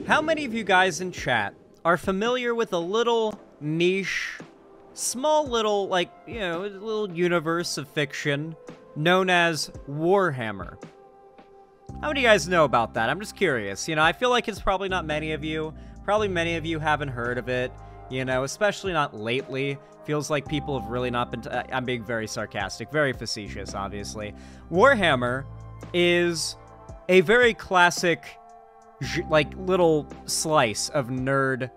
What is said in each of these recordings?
How many of you guys in chat are familiar with a little niche, small little, like, you know, little universe of fiction known as Warhammer? How many of you guys know about that? I'm just curious. You know, I feel like it's probably not many of you. Probably many of you haven't heard of it, you know, especially not lately. Feels like people have really not been... I'm being very sarcastic, very facetious, obviously. Warhammer is a very classic, like, little slice of nerd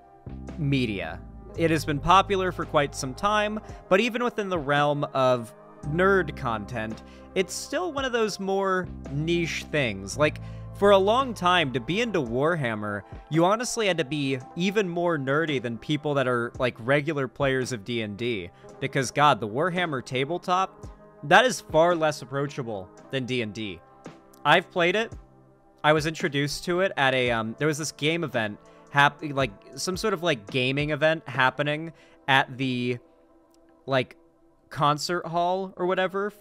media. It has been popular for quite some time, but even within the realm of nerd content, it's still one of those more niche things. Like, for a long time, to be into Warhammer, you honestly had to be even more nerdy than people that are, like, regular players of D&D. Because, God, the Warhammer tabletop, that is far less approachable than D&D. I've played it. I was introduced to it at a, there was this game event, like, some sort of, like, gaming event happening at the, like, concert hall or whatever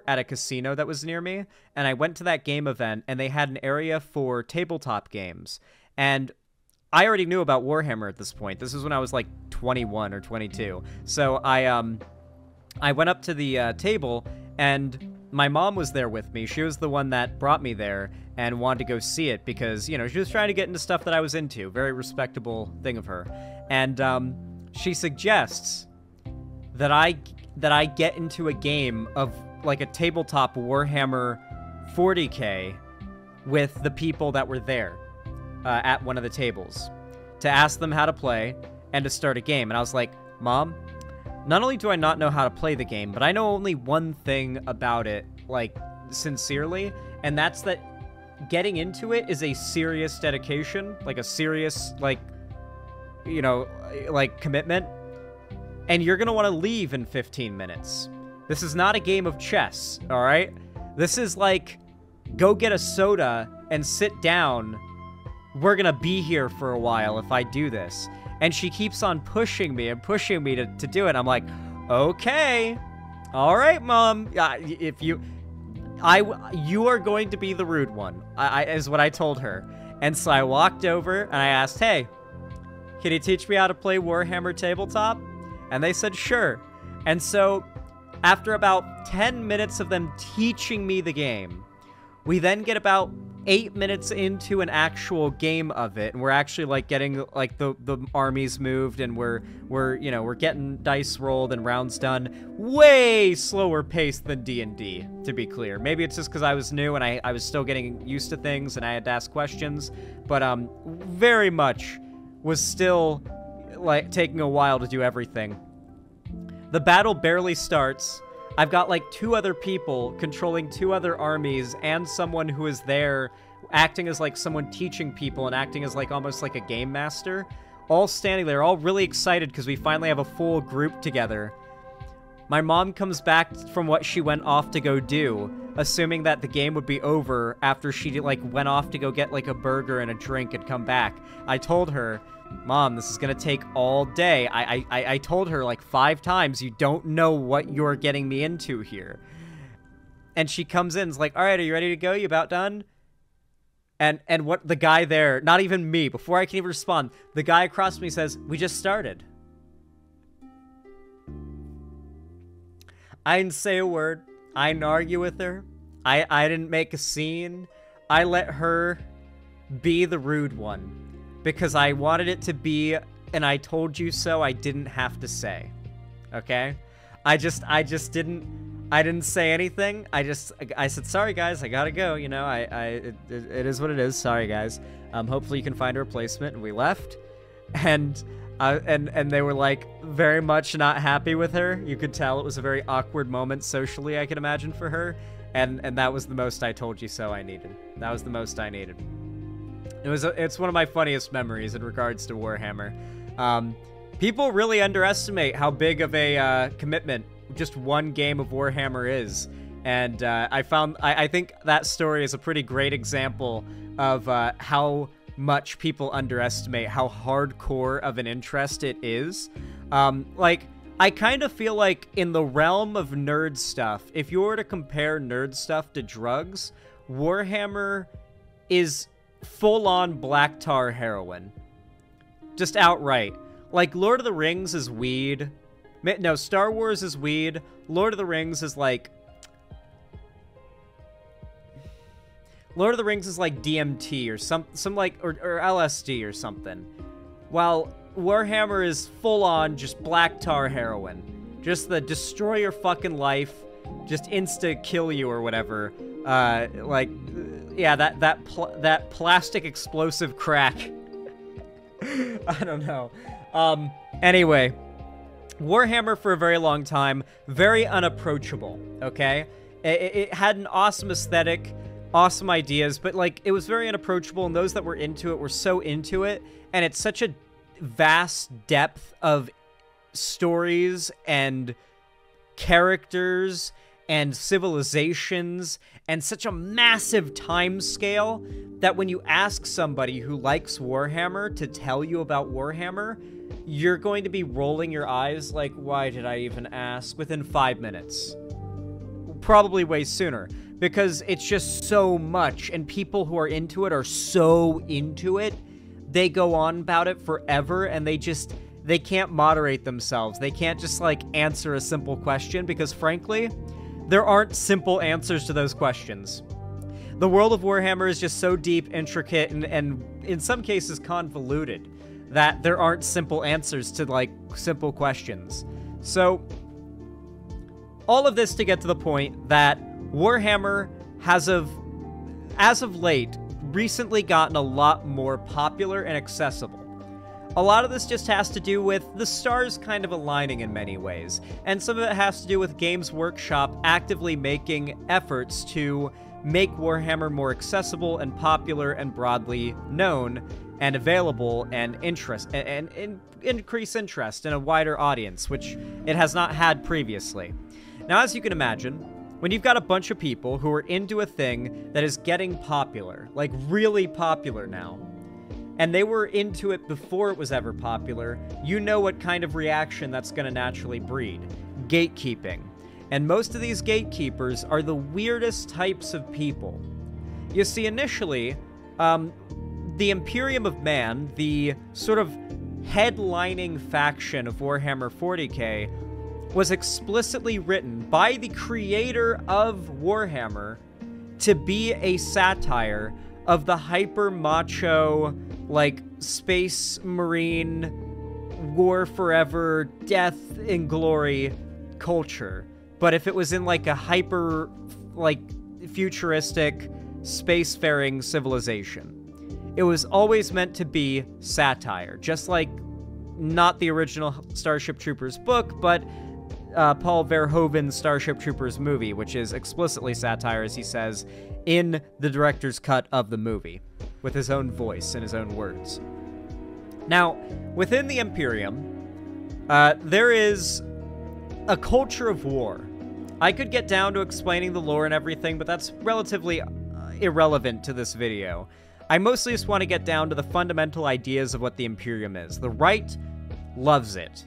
at a casino that was near me, and I went to that game event, and they had an area for tabletop games, and I already knew about Warhammer at this point. This is when I was like 21 or 22. So I went up to the table, and my mom was there with me. She was the one that brought me there and wanted to go see it because, you know, she was trying to get into stuff that I was into. Very respectable thing of her. And she suggests that I get into a game of, like, a tabletop Warhammer 40K with the people that were there at one of the tables, to ask them how to play and to start a game. And I was like, Mom, not only do I not know how to play the game, but I know only one thing about it, like, sincerely, and that's that getting into it is a serious dedication, like a serious, like, you know, like, commitment. And you're going to want to leave in 15 minutes. This is not a game of chess, all right? This is like, go get a soda and sit down. We're going to be here for a while if I do this. And she keeps on pushing me and pushing me to do it. I'm like, okay. All right, Mom. You are going to be the rude one, is what I told her. And so I walked over and I asked, hey, can you teach me how to play Warhammer tabletop? And they said, sure. And so, after about 10 minutes of them teaching me the game, we then get about 8 minutes into an actual game of it, and we're actually, like, getting, like, the armies moved, and we're getting dice rolled and rounds done. Way slower paced than D&D, to be clear. Maybe it's just because I was new and I was still getting used to things and I had to ask questions, but very much was still, like, taking a while to do everything. The battle barely starts. I've got, like, 2 other people controlling 2 other armies and someone who is there acting as, like, someone teaching people and acting as, like, almost like a game master, all standing there, all really excited because we finally have a full group together. My mom comes back from what she went off to go do, assuming that the game would be over after she, like, went off to go get, like, a burger and a drink and come back. I told her, Mom, this is gonna take all day. I told her, like, 5 times, you don't know what you're getting me into here. And she comes in, is like, all right, are you ready to go? You about done? And what the guy there, not even me, before I can even respond, the guy across from me says, we just started. I didn't say a word. I didn't argue with her. I didn't make a scene. I let her be the rude one. Because I wanted it to be, and I told you so, I didn't have to say. Okay? I didn't say anything. I said, sorry guys, I gotta go, you know, it is what it is, sorry guys. Hopefully you can find a replacement, and we left. And they were, like, very much not happy with her. You could tell it was a very awkward moment socially, I can imagine, for her. And that was the most I told you so I needed. That was the most I needed. It's one of my funniest memories in regards to Warhammer. People really underestimate how big of a commitment just one game of Warhammer is. And I think that story is a pretty great example of how much people underestimate how hardcore of an interest it is. Like, I kind of feel like in the realm of nerd stuff, if you were to compare nerd stuff to drugs, Warhammer is full-on black tar heroin. Just outright. Like, Lord of the Rings is weed. No, Star Wars is weed. Lord of the Rings is like... Lord of the Rings is like DMT or some like... Or LSD or something. While Warhammer is full-on just black tar heroin. Just the destroy your fucking life, just insta-kill you or whatever. Yeah, that plastic explosive crack. I don't know. Anyway, Warhammer for a very long time, very unapproachable, okay? It had an awesome aesthetic, awesome ideas, but, like, it was very unapproachable, and those that were into it were so into it, and it's such a vast depth of stories and characters and civilizations and such a massive time scale that when you ask somebody who likes Warhammer to tell you about Warhammer, you're going to be rolling your eyes like, why did I even ask? Within 5 minutes. Probably way sooner. Because it's just so much, and people who are into it are so into it, they go on about it forever, and they can't moderate themselves. They can't just, like, answer a simple question, because frankly, there aren't simple answers to those questions. The world of Warhammer is just so deep, intricate, and in some cases convoluted, that there aren't simple answers to, like, simple questions. So, all of this to get to the point that Warhammer has, as of late, recently gotten a lot more popular and accessible. A lot of this just has to do with the stars kind of aligning in many ways, and some of it has to do with Games Workshop actively making efforts to make Warhammer more accessible and popular and broadly known and available and increase interest in a wider audience, which it has not had previously. Now, as you can imagine, when you've got a bunch of people who are into a thing that is getting popular, like really popular now, and they were into it before it was ever popular, you know what kind of reaction that's going to naturally breed. Gatekeeping. And most of these gatekeepers are the weirdest types of people. You see, initially, the Imperium of Man, the sort of headlining faction of Warhammer 40k, was explicitly written by the creator of Warhammer to be a satire of the hyper-macho, like, space marine, war forever, death and glory culture. But if it was in, like, a hyper, like, futuristic, spacefaring civilization. It was always meant to be satire. Just like, not the original Starship Troopers book, but Paul Verhoeven's Starship Troopers movie, which is explicitly satire, as he says, in the director's cut of the movie, with his own voice and his own words. Now, within the Imperium, there is a culture of war. I could get down to explaining the lore and everything, but that's relatively irrelevant to this video. I mostly just want to get down to the fundamental ideas of what the Imperium is. The right loves it.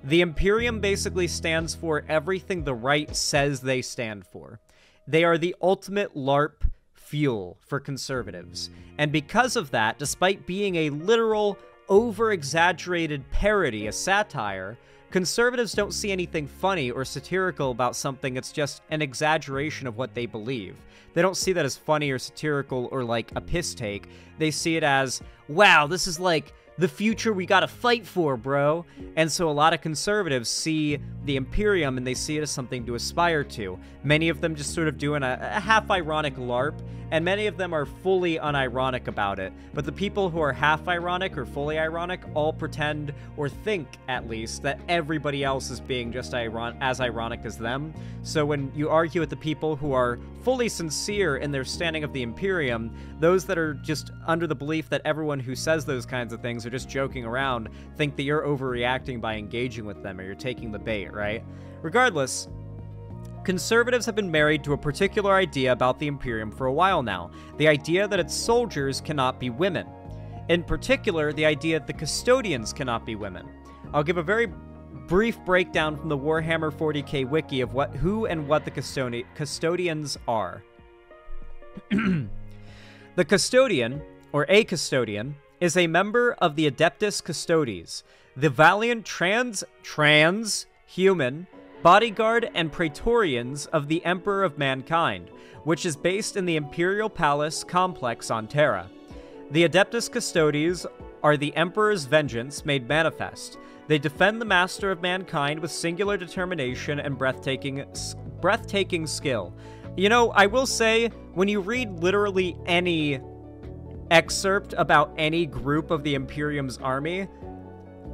The Imperium basically stands for everything the right says they stand for. They are the ultimate LARP fuel for conservatives. And because of that, despite being a literal, over-exaggerated parody, a satire, conservatives don't see anything funny or satirical about something that's just an exaggeration of what they believe. They don't see that as funny or satirical or like a piss take. They see it as, wow, this is like the future we gotta fight for, bro. And so a lot of conservatives see the Imperium and they see it as something to aspire to. Many of them just sort of doing a half-ironic LARP, and many of them are fully unironic about it. But the people who are half-ironic or fully ironic all pretend, or think at least, that everybody else is being just as ironic as them. So when you argue with the people who are fully sincere in their standing of the Imperium, those that are just under the belief that everyone who says those kinds of things are just joking around think that you're overreacting by engaging with them, or you're taking the bait, right? Regardless, conservatives have been married to a particular idea about the Imperium for a while now. The idea that its soldiers cannot be women. In particular, the idea that the custodians cannot be women. I'll give a very brief breakdown from the Warhammer 40k wiki of who and what the custodians are. The custodian or a custodian, is a member of the Adeptus Custodes, the valiant trans-human bodyguard and praetorians of the Emperor of Mankind, which is based in the Imperial Palace complex on Terra. The Adeptus Custodes are the Emperor's vengeance made manifest. They defend the Master of Mankind with singular determination and breathtaking skill. You know, I will say, when you read literally any excerpt about any group of the Imperium's army,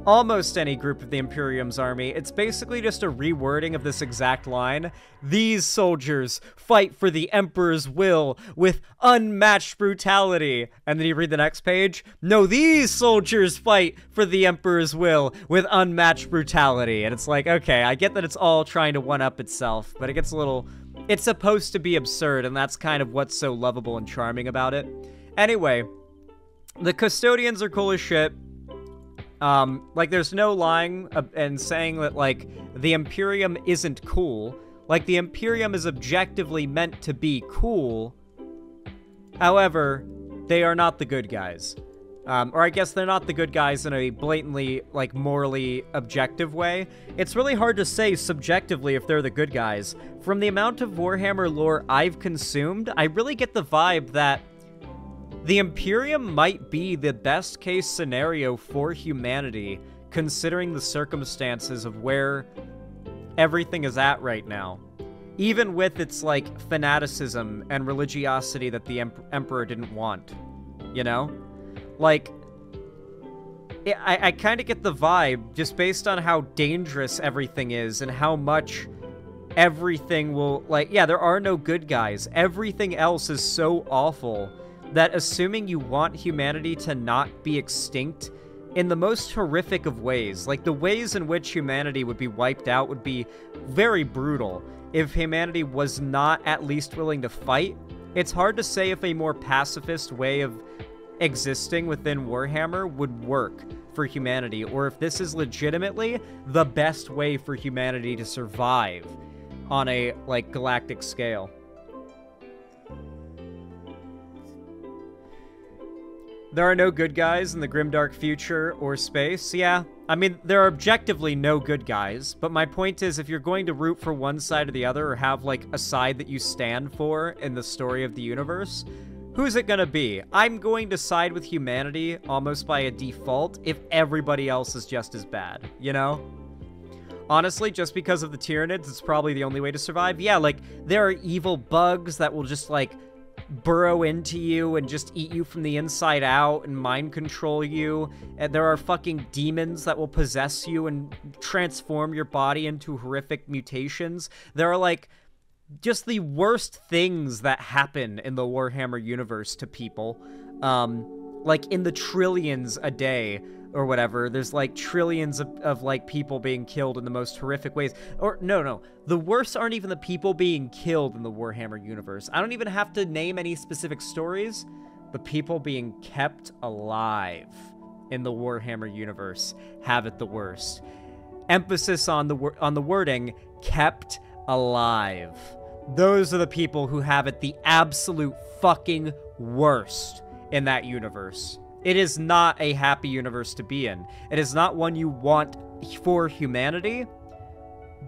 almost any group of the Imperium's army, it's basically just a rewording of this exact line. These soldiers fight for the Emperor's will with unmatched brutality. And then you read the next page. No, these soldiers fight for the Emperor's will with unmatched brutality. And it's like, okay, I get that it's all trying to one-up itself, but it gets a little... It's supposed to be absurd, and that's kind of what's so lovable and charming about it. Anyway, the Custodians are cool as shit. Like, there's no lying and saying that, like, the Imperium isn't cool. Like, the Imperium is objectively meant to be cool. However, they are not the good guys. Or I guess they're not the good guys in a blatantly, like, morally objective way. It's really hard to say subjectively if they're the good guys. From the amount of Warhammer lore I've consumed, I really get the vibe that the Imperium might be the best case scenario for humanity, considering the circumstances of where everything is at right now. Even with its, like, fanaticism and religiosity that the Emperor didn't want. You know? Like, I kind of get the vibe, just based on how dangerous everything is and how much everything will, like, yeah, there are no good guys. Everything else is so awful that assuming you want humanity to not be extinct in the most horrific of ways, like the ways in which humanity would be wiped out would be very brutal if humanity was not at least willing to fight. It's hard to say if a more pacifist way of existing within Warhammer would work for humanity, or if this is legitimately the best way for humanity to survive on a, like, galactic scale. There are no good guys in the grimdark future or space. Yeah, I mean, there are objectively no good guys, but my point is, if you're going to root for one side or the other, or have, like, a side that you stand for in the story of the universe, who's it gonna be? I'm going to side with humanity almost by a default if everybody else is just as bad, you know? Honestly, just because of the Tyranids, it's probably the only way to survive. Yeah, like, there are evil bugs that will just, like, burrow into you and just eat you from the inside out and mind control you. And there are fucking demons that will possess you and transform your body into horrific mutations. There are, like, just the worst things that happen in the Warhammer universe to people. Like, in the trillions a day or whatever, there's, like, trillions of like, people being killed in the most horrific ways. Or, no. The worst aren't even the people being killed in the Warhammer universe. I don't even have to name any specific stories. The people being kept alive in the Warhammer universe have it the worst. Emphasis on the wording, kept alive. Those are the people who have it the absolute fucking worst in that universe. It is not a happy universe to be in. It is not one you want for humanity.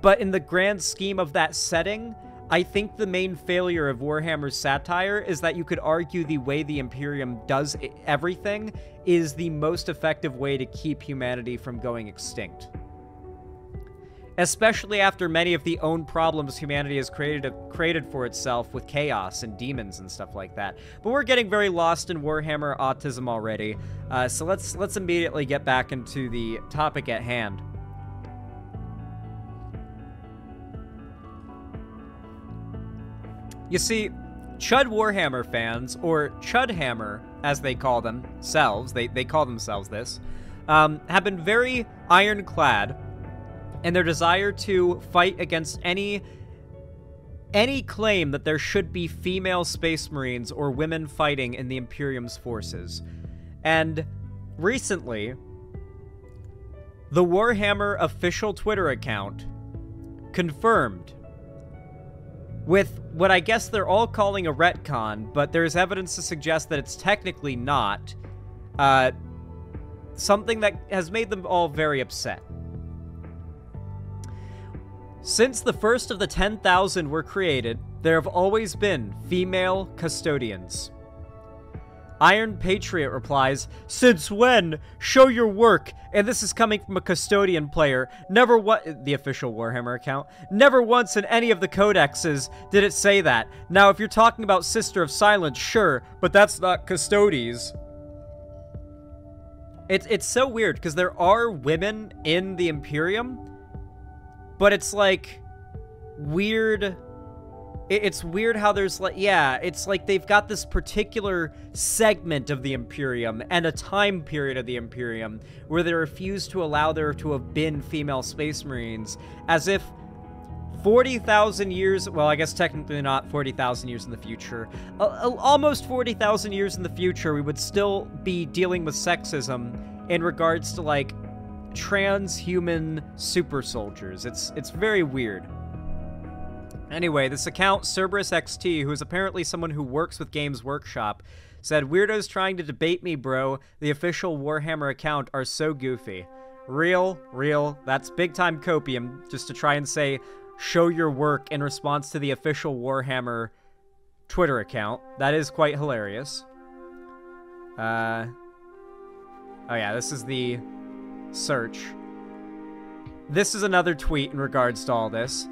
But in the grand scheme of that setting, I think the main failure of Warhammer's satire is that you could argue the way the Imperium does everything is the most effective way to keep humanity from going extinct. Especially after many of the own problems humanity has created for itself with chaos and demons and stuff like that. But we're getting very lost in Warhammer autism already, so let's immediately get back into the topic at hand. You see, Chud Warhammer fans, or Chudhammer as they call themselves, they call themselves this, have been very ironclad and their desire to fight against any claim that there should be female Space Marines or women fighting in the Imperium's forces. And recently, the Warhammer official Twitter account confirmed with what I guess they're all calling a retcon, but there's evidence to suggest that it's technically not. Something that has made them all very upset. Since the first of the 10,000 were created, there have always been female custodians. Iron Patriot replies, "Since when? Show your work." And this is coming from a custodian player. The official Warhammer account. Never once in any of the codexes did it say that. Now, if you're talking about Sister of Silence, sure, but that's not custodes. It's so weird, because there are women in the Imperium, but it's like weird. It's weird how there's like, yeah, it's like they've got this particular segment of the Imperium and a time period of the Imperium where they refuse to allow there to have been female Space Marines, as if 40,000 years, well, I guess technically not 40,000 years in the future, almost 40,000 years in the future, we would still be dealing with sexism in regards to, like, transhuman super soldiers. It's very weird. Anyway, this account, Cerberus XT, who is apparently someone who works with Games Workshop, said, "Weirdos trying to debate me, bro. The official Warhammer account are so goofy." Real. That's big-time copium, just to try and say, show your work in response to the official Warhammer Twitter account. That is quite hilarious. Oh yeah, this is the search. This is another tweet in regards to all this.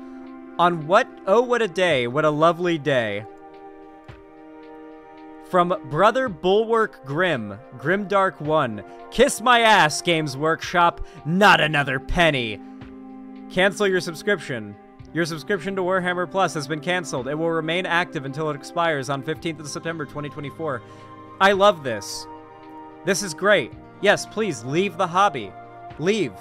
On what? Oh, what a day. What a lovely day. From Brother Bulwark Grimdark 1. Kiss my ass, Games Workshop. Not another penny. Cancel your subscription. Your subscription to Warhammer Plus has been canceled. It will remain active until it expires on 15th of September 2024. I love this. This is great. Yes, please, leave the hobby. Leave.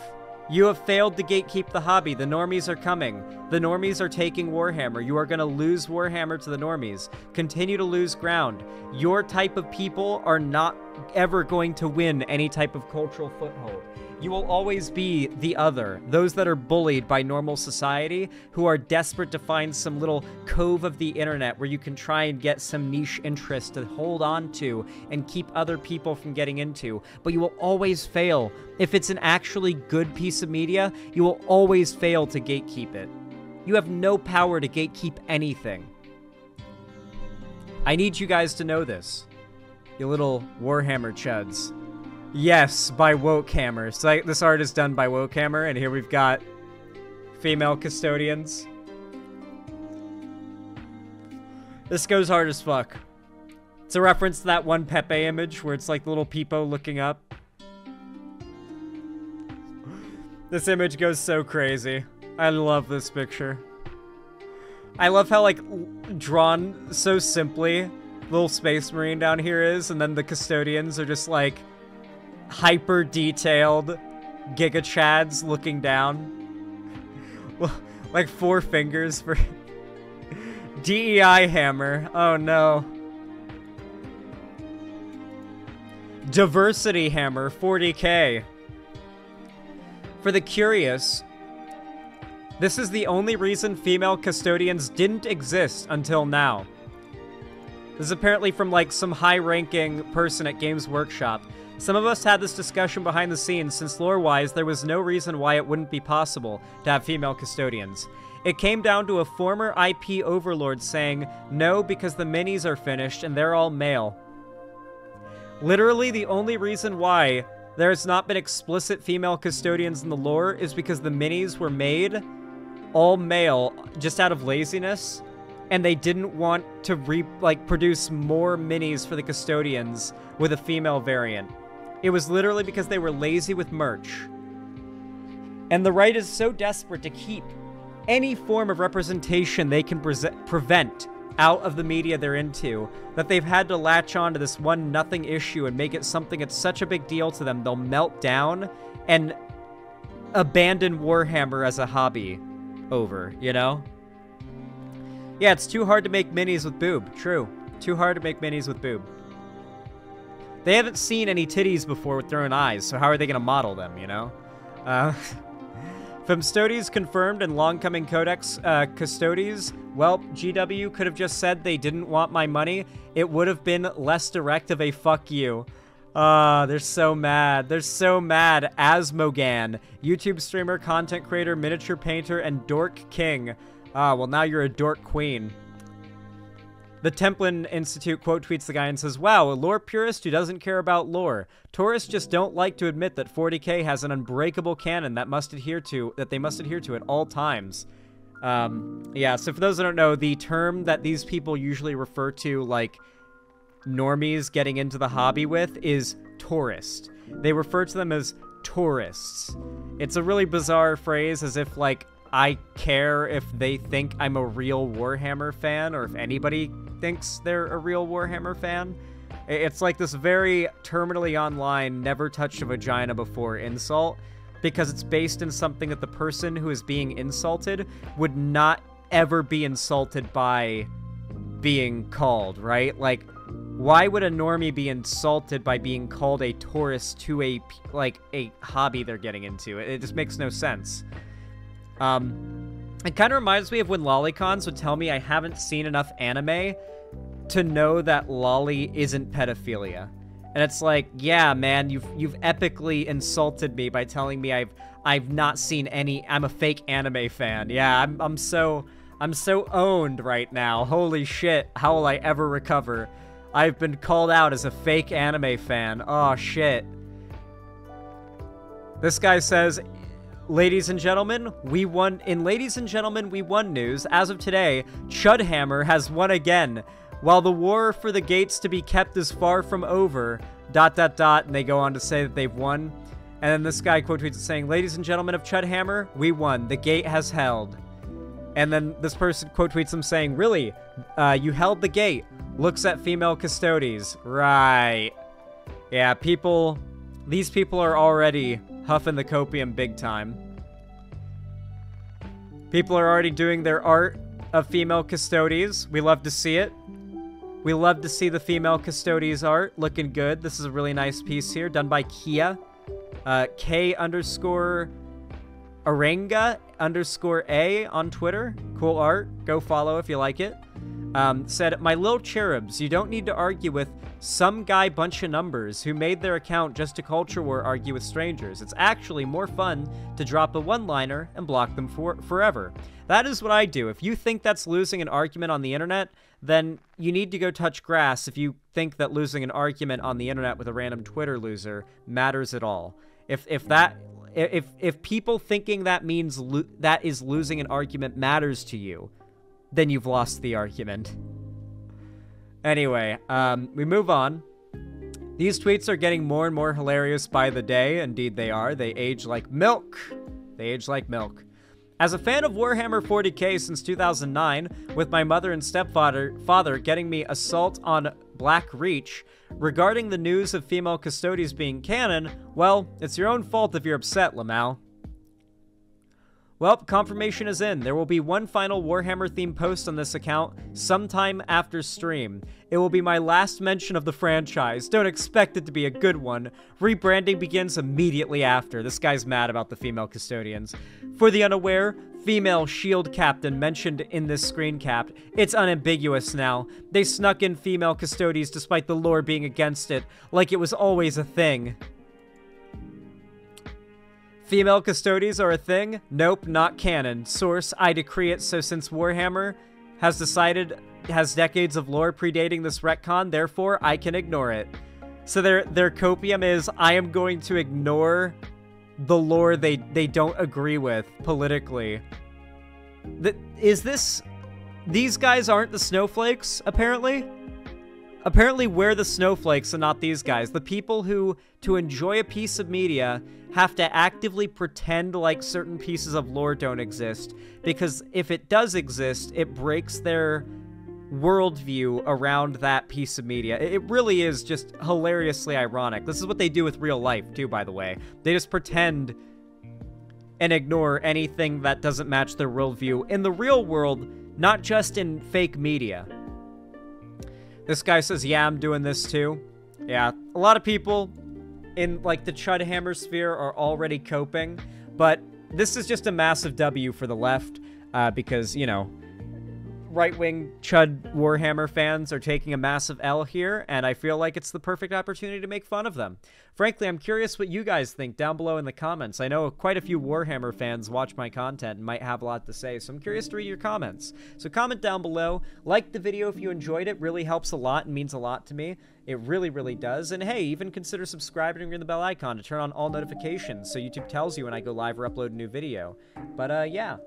You have failed to gatekeep the hobby. The normies are coming. The normies are taking Warhammer. You are going to lose Warhammer to the normies. Continue to lose ground. Your type of people are not ever going to win any type of cultural foothold. You will always be the other, those that are bullied by normal society, who are desperate to find some little cove of the internet where you can try and get some niche interest to hold on to and keep other people from getting into. But you will always fail. If it's an actually good piece of media, you will always fail to gatekeep it. You have no power to gatekeep anything. I need you guys to know this. You little Warhammer chuds. Yes, by Wokehammer. So this art is done by Wokehammer, and here we've got female custodians. This goes hard as fuck. It's a reference to that one Pepe image where it's like little Peepo looking up. This image goes so crazy. I love this picture. I love how, like, drawn so simply little Space Marine down here is, and then the custodians are just like hyper detailed Giga Chads looking down. Like 4 fingers for DEI hammer. Oh no. Diversity hammer, 40K. For the curious, this is the only reason female custodians didn't exist until now. This is apparently from, like, some high-ranking person at Games Workshop. Some of us had this discussion behind the scenes, since lore-wise, there was no reason why it wouldn't be possible to have female custodians. It came down to a former IP overlord saying, no, because the minis are finished and they're all male. Literally, the only reason why there's not been explicit female custodians in the lore is because the minis were made all male just out of laziness, and they didn't want to produce more minis for the custodians with a female variant. It was literally because they were lazy with merch. And the right is so desperate to keep any form of representation they can prevent out of the media they're into, that they've had to latch on to this one nothing issue and make it something that's such a big deal to them, they'll melt down and abandon Warhammer as a hobby over, you know? Yeah, it's too hard to make minis with boob. True. Too hard to make minis with boob. They haven't seen any titties before with their own eyes, so how are they going to model them, you know? Femstodies confirmed and long-coming codex custodies Well, GW could have just said they didn't want my money. It would have been less direct of a fuck you. They're so mad. They're so mad. Asmogan, YouTube streamer, content creator, miniature painter, and dork king. Well, now you're a dork queen. The Templin Institute quote tweets the guy and says, wow, a lore purist who doesn't care about lore. Tourists just don't like to admit that 40k has an unbreakable canon that they must adhere to at all times. Yeah, so for those that don't know, the term that these people usually refer to, like, normies getting into the hobby with is tourist. They refer to them as tourists. It's a really bizarre phrase, as if, like, I care if they think I'm a real Warhammer fan, or if anybody thinks they're a real Warhammer fan. It's like this very terminally online, never touched a vagina before insult, because it's based in something that the person who is being insulted would not ever be insulted by being called, right? Like, why would a normie be insulted by being called a tourist to a hobby they're getting into? It just makes no sense. It kind of reminds me of when lolicons would tell me I haven't seen enough anime to know that lolly isn't pedophilia. And it's like, yeah, man, you've epically insulted me by telling me I've not seen any. I'm a fake anime fan. Yeah, I'm so owned right now. Holy shit, how will I ever recover? I've been called out as a fake anime fan. Oh shit. This guy says, Ladies and gentlemen, we won. In Ladies and Gentlemen, we won news. As of today, Chudhammer has won again. While the war for the gates to be kept is far from over, ... and they go on to say that they've won. And then this guy quote tweets saying, Ladies and gentlemen of Chudhammer, we won. The gate has held. And then this person quote tweets them saying, really? You held the gate. Looks at female custodies. Right. Yeah, these people are already huffing the copium big time. People are already doing their art of female custodies. We love to see it. We love to see the female custodies art. Looking good. This is a really nice piece here, done by Kia. K_Arenga_A on Twitter. Cool art. Go follow if you like it. Said, my little cherubs, you don't need to argue with some guy bunch of numbers who made their account just to culture war argue with strangers. It's actually more fun to drop a one-liner and block them forever. That is what I do. If you think that's losing an argument on the internet, then you need to go touch grass if you think that losing an argument on the internet with a random Twitter loser matters at all. If people thinking that means that is losing an argument matters to you, then you've lost the argument. Anyway, we move on. These tweets are getting more and more hilarious by the day. Indeed they are. They age like milk. They age like milk. As a fan of Warhammer 40k since 2009, with my mother and stepfather getting me Assault on Black Reach, regarding the news of female custodies being canon, well, it's your own fault if you're upset, Lamau. Well, confirmation is in. There will be one final Warhammer-themed post on this account sometime after stream. It will be my last mention of the franchise. Don't expect it to be a good one. Rebranding begins immediately after. This guy's mad about the female custodians. For the unaware, female shield captain mentioned in this screen cap. It's unambiguous now. They snuck in female custodies despite the lore being against it, like it was always a thing. Female custodies are a thing? Nope, not canon. Source, I decree it, so since Warhammer has decades of lore predating this retcon, therefore I can ignore it. So their copium is, I am going to ignore the lore they don't agree with politically. These guys aren't the snowflakes, apparently? Apparently we're the snowflakes and not these guys. The people who, to enjoy a piece of media, have to actively pretend like certain pieces of lore don't exist. Because if it does exist, it breaks their worldview around that piece of media. It really is just hilariously ironic. This is what they do with real life, too, by the way. They just pretend and ignore anything that doesn't match their worldview in the real world, not just in fake media. This guy says, yeah, I'm doing this too. Yeah, a lot of people in, like, the Chudhammer sphere are already coping, but this is just a massive W for the left, because, you know, right-wing Chud Warhammer fans are taking a massive L here, and I feel like it's the perfect opportunity to make fun of them. Frankly, I'm curious what you guys think down below in the comments. I know quite a few Warhammer fans watch my content and might have a lot to say, so I'm curious to read your comments. So comment down below, like the video if you enjoyed it, really helps a lot and means a lot to me. It really, really does. And hey, even consider subscribing and ring the bell icon to turn on all notifications so YouTube tells you when I go live or upload a new video. But yeah.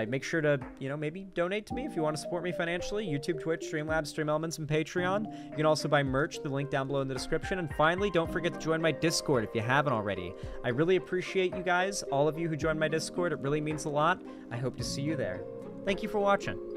Make sure to, maybe donate to me if you want to support me financially. YouTube, Twitch, Streamlabs, Stream Elements, and Patreon. You can also buy merch, the link down below in the description. And finally, don't forget to join my Discord if you haven't already. I really appreciate you guys, all of you who joined my Discord. It really means a lot. I hope to see you there. Thank you for watching.